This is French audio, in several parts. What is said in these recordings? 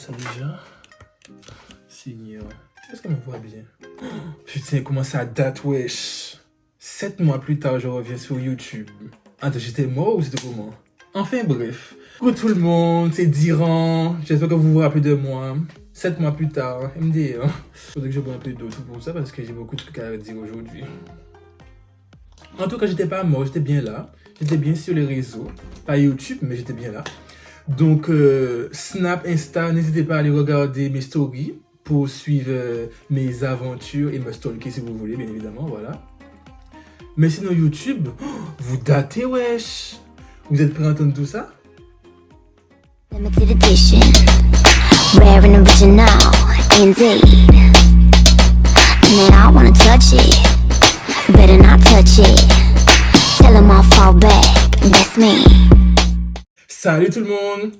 ça déjà? Seigneur. Est-ce qu'on me voit bien? Putain, comment ça date, wesh? 7 mois plus tard, je reviens sur YouTube. Attends, j'étais mort ou c'était comment? Enfin bref. Coucou tout le monde, c'est Diran. J'espère que vous vous rappelez de moi. 7 mois plus tard, MDR. Faudrait que je bois un peu d'eau tout pour ça parce que j'ai beaucoup de trucs à dire aujourd'hui. En tout cas, j'étais pas mort, j'étais bien là. J'étais bien sur les réseaux. Pas YouTube, mais j'étais bien là. Donc, Snap, Insta, n'hésitez pas à aller regarder mes stories pour suivre mes aventures et me stalker si vous voulez, bien évidemment, voilà. Mais sinon, YouTube, vous datez, wesh. Vous êtes prêts à entendre tout ça? Limited edition, rare and original, indeed. Man, I wanna touch it, better not touch it. Tell them I'll fall back, that's me. Salut tout le monde,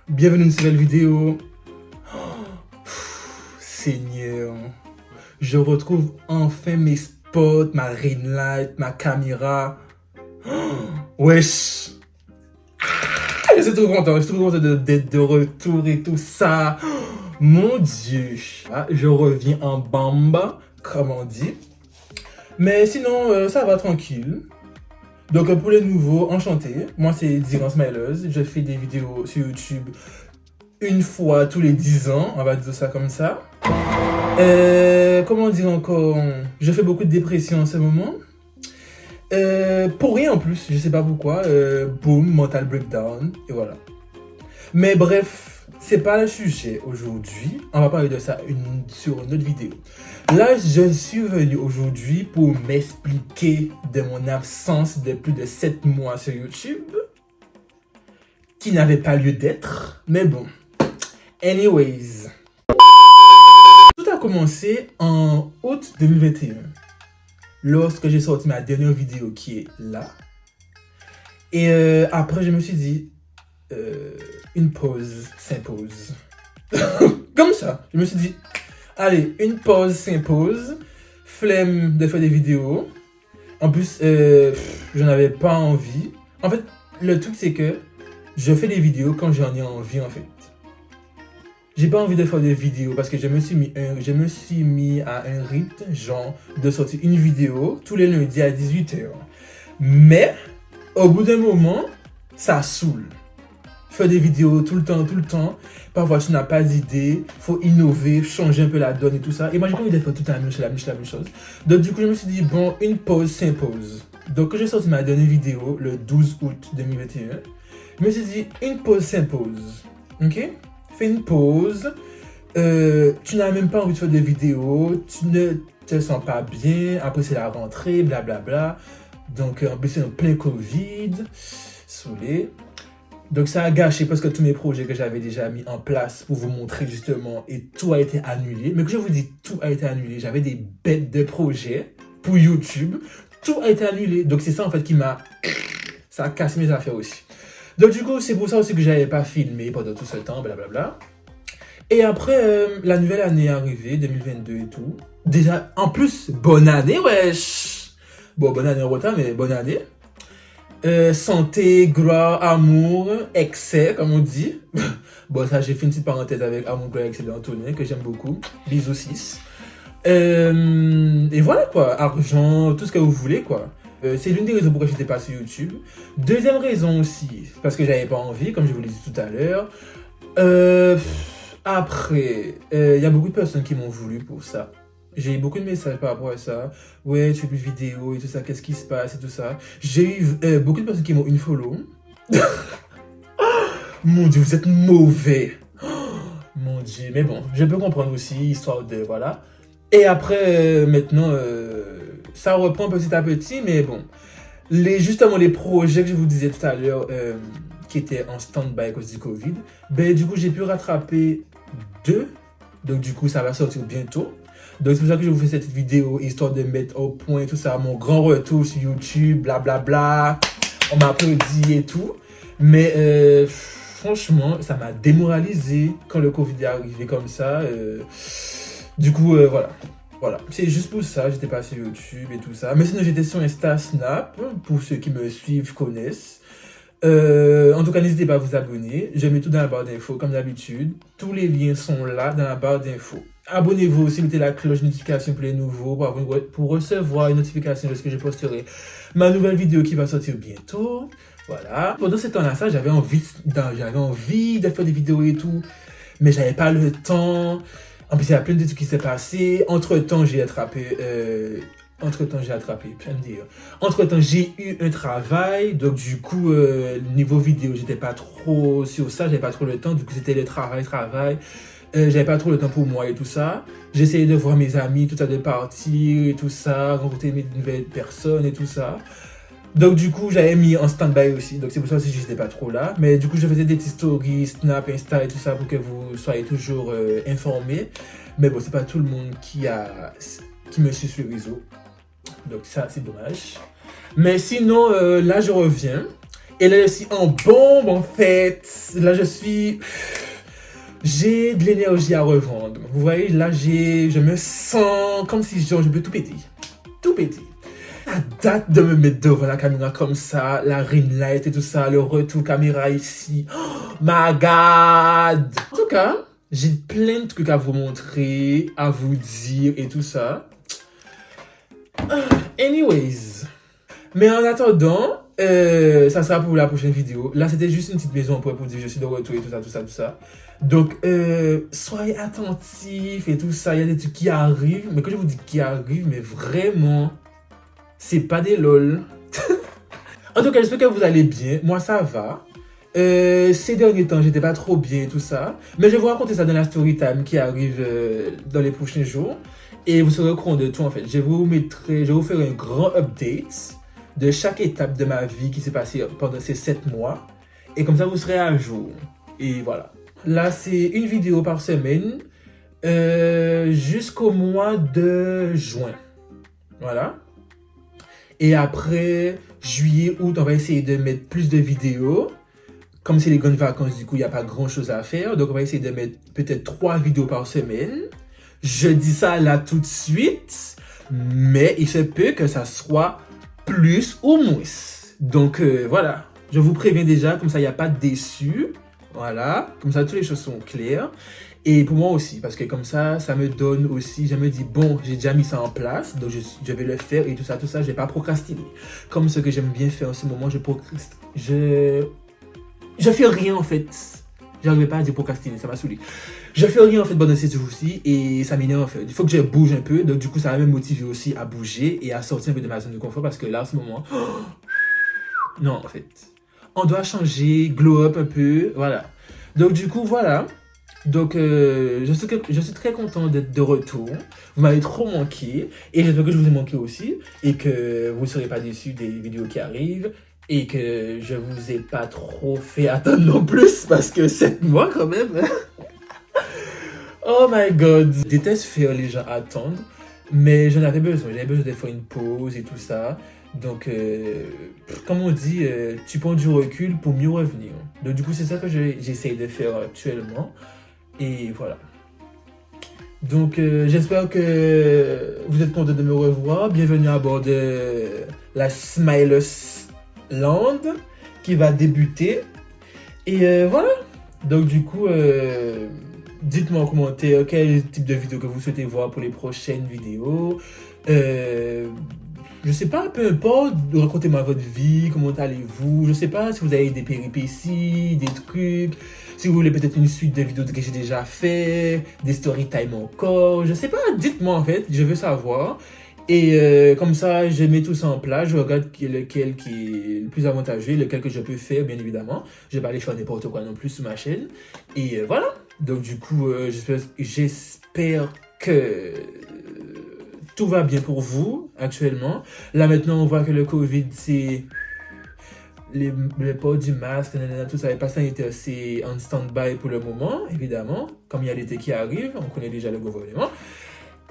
bienvenue dans une nouvelle vidéo. Seigneur, je retrouve enfin mes spots, ma ring light, ma caméra. Wesh. Je suis trop content, d'être de retour et tout ça. Mon Dieu, je reviens en bamba, comme on dit. Mais sinon, ça va tranquille. Donc pour les nouveaux, enchanté. Moi c'est Diran Smileuse. Je fais des vidéos sur YouTube une fois tous les 10 ans, on va dire ça comme ça. Comment dire encore? Je fais beaucoup de dépression en ce moment. Pour rien en plus, je sais pas pourquoi. Boom, mental breakdown, et voilà. Mais bref, c'est pas le sujet aujourd'hui. On va parler de ça sur une autre vidéo. Là, je suis venu aujourd'hui pour m'expliquer de mon absence de plus de 7 mois sur YouTube, qui n'avait pas lieu d'être, mais bon. Anyways. Tout a commencé en août 2021, lorsque j'ai sorti ma dernière vidéo qui est là. Et après, je me suis dit, une pause s'impose. Comme ça, je me suis dit, allez, une pause s'impose. Flemme de faire des vidéos. En plus, je n'avais pas envie. En fait, le truc c'est que je fais des vidéos quand j'en ai envie en fait. J'ai pas envie de faire des vidéos parce que je me suis mis à un rythme, genre, de sortir une vidéo tous les lundis à 18h. Mais, au bout d'un moment, ça saoule. Faire des vidéos tout le temps. Parfois, tu n'as pas d'idée, faut innover, changer un peu la donne et tout ça. Et moi, j'ai pas envie de faire tout le temps la même chose. Donc, du coup, je me suis dit, bon, une pause s'impose. Donc, quand j'ai sorti ma dernière vidéo, le 12 août 2021, je me suis dit, une pause s'impose. Ok? Fais une pause. Tu n'as même pas envie de faire des vidéos, tu ne te sens pas bien. Après, c'est la rentrée, blablabla. Donc, en plus, c'est en plein Covid. Saoulé. Donc ça a gâché parce que tous mes projets que j'avais déjà mis en place pour vous montrer justement, et tout a été annulé. Mais que je vous dis, tout a été annulé. J'avais des bêtes de projets pour YouTube. Tout a été annulé. Donc c'est ça en fait qui m'a... Ça a cassé mes affaires aussi. Donc du coup, c'est pour ça aussi que j'avais pas filmé pendant tout ce temps, blablabla. Et après, la nouvelle année est arrivée, 2022 et tout. Déjà, en plus, bonne année, wesh! Bon, bonne année en retard, mais bonne année. Santé, gloire, amour, excès, comme on dit. Bon, ça, j'ai fait une petite parenthèse avec Amour, gloire, excès d'Antonin, que j'aime beaucoup. Bisous 6. Et voilà, quoi. Argent, tout ce que vous voulez, quoi. C'est l'une des raisons pourquoi j'étais pas sur YouTube. Deuxième raison aussi, parce que j'avais pas envie, comme je vous l'ai dit tout à l'heure. Après, il y a beaucoup de personnes qui m'ont voulu pour ça. J'ai eu beaucoup de messages par rapport à ça. Ouais, tu fais plus de vidéos et tout ça, qu'est-ce qui se passe et tout ça. J'ai eu beaucoup de personnes qui m'ont unfollow. Mon Dieu, vous êtes mauvais. Mon Dieu, mais bon, je peux comprendre aussi, histoire de, voilà. Et après, maintenant, ça reprend petit à petit, mais bon. Justement, les projets que je vous disais tout à l'heure, qui étaient en stand-by à cause du Covid, ben du coup, j'ai pu rattraper 2. Donc du coup, ça va sortir bientôt. Donc c'est pour ça que je vous fais cette vidéo, histoire de mettre au point tout ça, mon grand retour sur YouTube, blablabla. On m'a applaudi et tout. Mais franchement, ça m'a démoralisé quand le Covid est arrivé comme ça. Du coup, voilà. Voilà, c'est juste pour ça, j'étais pas sur YouTube et tout ça. Mais sinon, j'étais sur Insta, Snap, pour ceux qui me suivent, connaissent. En tout cas, n'hésitez pas à vous abonner. Je mets tout dans la barre d'infos, comme d'habitude. Tous les liens sont là dans la barre d'infos. Abonnez-vous aussi, mettez la cloche de notification pour les nouveaux, pour recevoir une notification lorsque je posterai ma nouvelle vidéo qui va sortir bientôt. Voilà. Pendant ce temps-là, j'avais envie de faire des vidéos et tout, mais j'avais pas le temps. En plus, il y a plein de trucs qui s'est passé. Entre-temps, j'ai attrapé, plein de dire. Entre-temps, j'ai eu un travail. Donc, du coup, niveau vidéo, j'étais pas trop sur ça. J'avais pas trop le temps. Du coup, c'était le travail. J'avais pas trop le temps pour moi et tout ça. J'essayais de voir mes amis, tout ça, de partir et tout ça, rencontrer mes nouvelles personnes et tout ça. Donc, du coup, j'avais mis en stand-by aussi. Donc, c'est pour ça aussi que j'étais pas trop là. Mais du coup, je faisais des petites stories, Snap, Insta et tout ça pour que vous soyez toujours informés. Mais bon, c'est pas tout le monde qui me suit sur les réseaux. Donc, ça, c'est dommage. Mais sinon, là, je reviens. Et là, je suis en bombe, en fait. Là, j'ai de l'énergie à revendre. Vous voyez, là, je me sens comme si genre, je peux tout péter. Tout péter. La date de me mettre devant la caméra comme ça, la ring light et tout ça, le retour caméra ici. Oh my god! En tout cas, j'ai plein de trucs à vous montrer, à vous dire et tout ça. Anyways. Mais en attendant, ça sera pour la prochaine vidéo. Là, c'était juste une petite maison pour dire je suis de retour et tout ça. Donc, soyez attentifs et tout ça. Il y a des trucs qui arrivent. Mais quand je vous dis qui arrivent, mais vraiment, c'est pas des lol. En tout cas, j'espère que vous allez bien. Moi, ça va. Ces derniers temps, j'étais pas trop bien et tout ça. Mais je vais vous raconter ça dans la story time qui arrive dans les prochains jours. Et vous serez au courant de tout en fait. Je vais vous faire un grand update de chaque étape de ma vie qui s'est passée pendant ces 7 mois. Et comme ça, vous serez à jour. Et voilà. Là, c'est une vidéo par semaine jusqu'au mois de juin. Voilà. Et après, juillet, août, on va essayer de mettre plus de vidéos. Comme c'est les grandes vacances, du coup, il n'y a pas grand-chose à faire. Donc, on va essayer de mettre peut-être 3 vidéos par semaine. Je dis ça là tout de suite. Mais il se peut que ça soit plus ou moins. Donc, voilà. Je vous préviens déjà, comme ça, il n'y a pas de déçus. Voilà. Comme ça, toutes les choses sont claires. Et pour moi aussi, parce que comme ça, ça me donne aussi, je me dis, bon, j'ai déjà mis ça en place, donc je vais le faire et tout ça, je vais pas procrastiner. Comme ce que j'aime bien faire en ce moment, je fais rien en fait. J'arrivais pas à dire procrastiner, ça m'a saoulé. Je fais rien en fait pendant ces jours-ci et ça m'énerve en fait. Il faut que je bouge un peu, donc du coup, ça va me motiver aussi à bouger et à sortir un peu de ma zone de confort parce que là, en ce moment, non en fait. On doit changer, glow up un peu, voilà. Donc du coup, voilà. Donc, je suis très content d'être de retour. Vous m'avez trop manqué. Et j'espère que je vous ai manqué aussi. Et que vous ne serez pas déçus des vidéos qui arrivent. Et que je vous ai pas trop fait attendre non plus. Parce que 7 mois quand même. Oh my god. Je déteste faire les gens attendre. Mais j'en avais besoin. J'avais besoin de faire une pause et tout ça. Donc, comme on dit, tu prends du recul pour mieux revenir. Donc, du coup, c'est ça que j'essaye de faire actuellement. Et voilà. Donc, j'espère que vous êtes contents de me revoir. Bienvenue à bord de la Smileless Land qui va débuter. Et voilà. Donc, du coup, dites-moi en commentaire quel type de vidéo que vous souhaitez voir pour les prochaines vidéos. Je sais pas, peu importe, racontez-moi votre vie, comment allez-vous. Je sais pas si vous avez des péripéties, des trucs. Si vous voulez peut-être une suite de vidéos que j'ai déjà fait, des story time encore, je sais pas, dites-moi en fait, je veux savoir. Et comme ça, je mets tout ça en place, je regarde lequel qui est le plus avantageux, lequel que je peux faire, bien évidemment. Je vais pas aller faire n'importe quoi non plus sur ma chaîne. Et voilà. Donc du coup, j'espère que tout va bien pour vous actuellement. Là maintenant, on voit que le Covid, c'est le port du masque, tout ça, les pass sanitaires, c'est en stand-by pour le moment, évidemment. Comme il y a l'été qui arrive, on connaît déjà le gouvernement.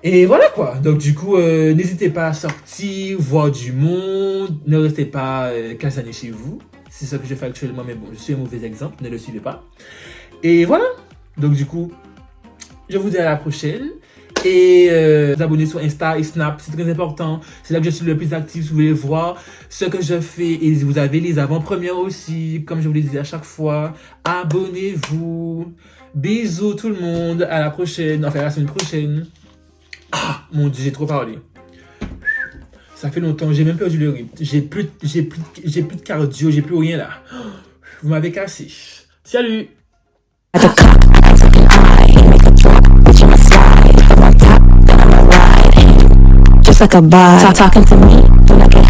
Et voilà quoi. Donc du coup, n'hésitez pas à sortir, voir du monde. Ne restez pas casané chez vous. C'est ce que je fais actuellement, mais bon, je suis un mauvais exemple, ne le suivez pas. Et voilà. Donc du coup, je vous dis à la prochaine. Et vous abonner sur Insta et Snap, c'est très important. C'est là que je suis le plus actif si vous voulez voir ce que je fais. Et vous avez les avant-premières aussi, comme je vous le dis à chaque fois. Abonnez-vous. Bisous tout le monde. À la prochaine. Enfin, à la semaine prochaine. Ah, mon Dieu, j'ai trop parlé. Ça fait longtemps, j'ai même perdu le rythme. J'ai plus de cardio, j'ai plus rien là. Vous m'avez cassé. Salut! Just like a bot, talking to me, when I get